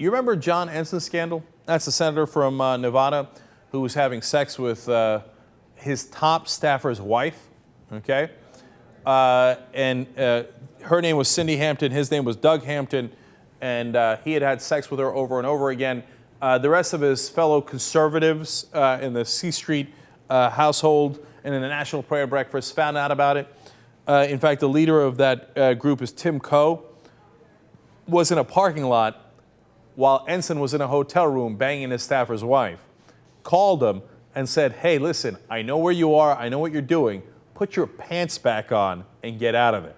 You remember John Ensign scandal? That's the senator from Nevada who was having sex with his top staffer's wife, okay? Her name was Cindy Hampton, his name was Doug Hampton, and he had sex with her over and over again. The rest of his fellow conservatives in the C Street household and in the National Prayer Breakfast found out about it. In fact, the leader of that group is Tim Coe, was in a parking lot while Ensign was in a hotel room banging his staffer's wife, called him and said, hey, listen, I know where you are, I know what you're doing, put your pants back on and get out of there.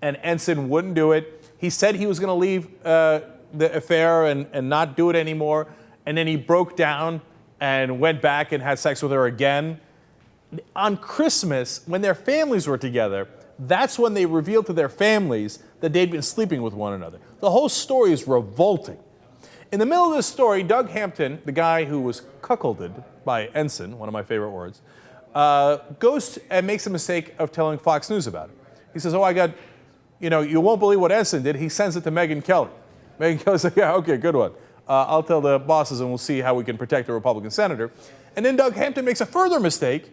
And Ensign wouldn't do it. He said he was going to leave the affair and not do it anymore, and then he broke down and went back and had sex with her again. On Christmas, when their families were together, that's when they revealed to their families that they'd been sleeping with one another. The whole story is revolting. In the middle of this story, Doug Hampton, the guy who was cuckolded by Ensign, one of my favorite words, goes and makes a mistake of telling Fox News about it. He says, oh, I got, you won't believe what Ensign did. He sends it to Megyn Kelly. Megyn Kelly's like, yeah, okay, good one. I'll tell the bosses and we'll see how we can protect the Republican senator. And then Doug Hampton makes a further mistake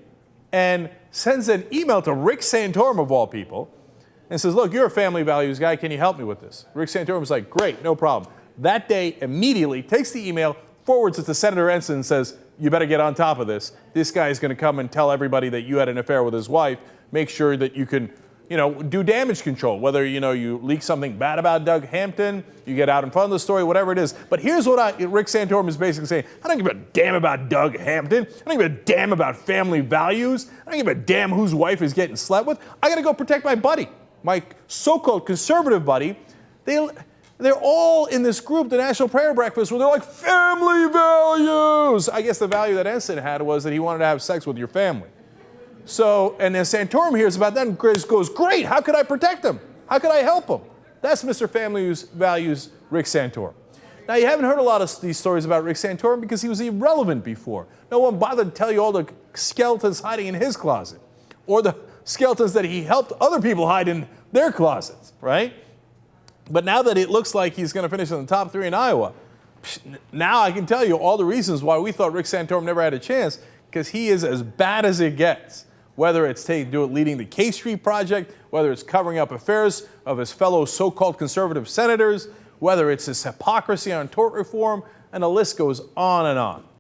and sends an email to Rick Santorum, of all people, and says, look, you're a family values guy. Can you help me with this? Rick Santorum's like, great, no problem. That day, immediately takes the email, forwards it to Senator Ensign and says, you better get on top of this. This guy is going to come and tell everybody that you had an affair with his wife. Make sure that you can, do damage control, whether, you leak something bad about Doug Hampton, you get out in front of the story, whatever it is. But here's what Rick Santorum is basically saying. I don't give a damn about Doug Hampton. I don't give a damn about family values. I don't give a damn whose wife is getting slept with. I got to go protect my buddy, my so-called conservative buddy. They're all in this group, the National Prayer Breakfast, where they're like, family values. I guess the value that Ensign had was that he wanted to have sex with your family. So, and then Santorum hears about that and goes, great, how could I protect him? How could I help him? That's Mr. Family Values Rick Santorum. Now, you haven't heard a lot of these stories about Rick Santorum because he was irrelevant before. No one bothered to tell you all the skeletons hiding in his closet or the skeletons that he helped other people hide in their closets, right? But now that it looks like he's going to finish in the top 3 in Iowa, now I can tell you all the reasons why we thought Rick Santorum never had a chance, because he is as bad as it gets. Whether it's leading the K Street Project, whether it's covering up affairs of his fellow so-called conservative senators, whether it's his hypocrisy on tort reform, and the list goes on and on.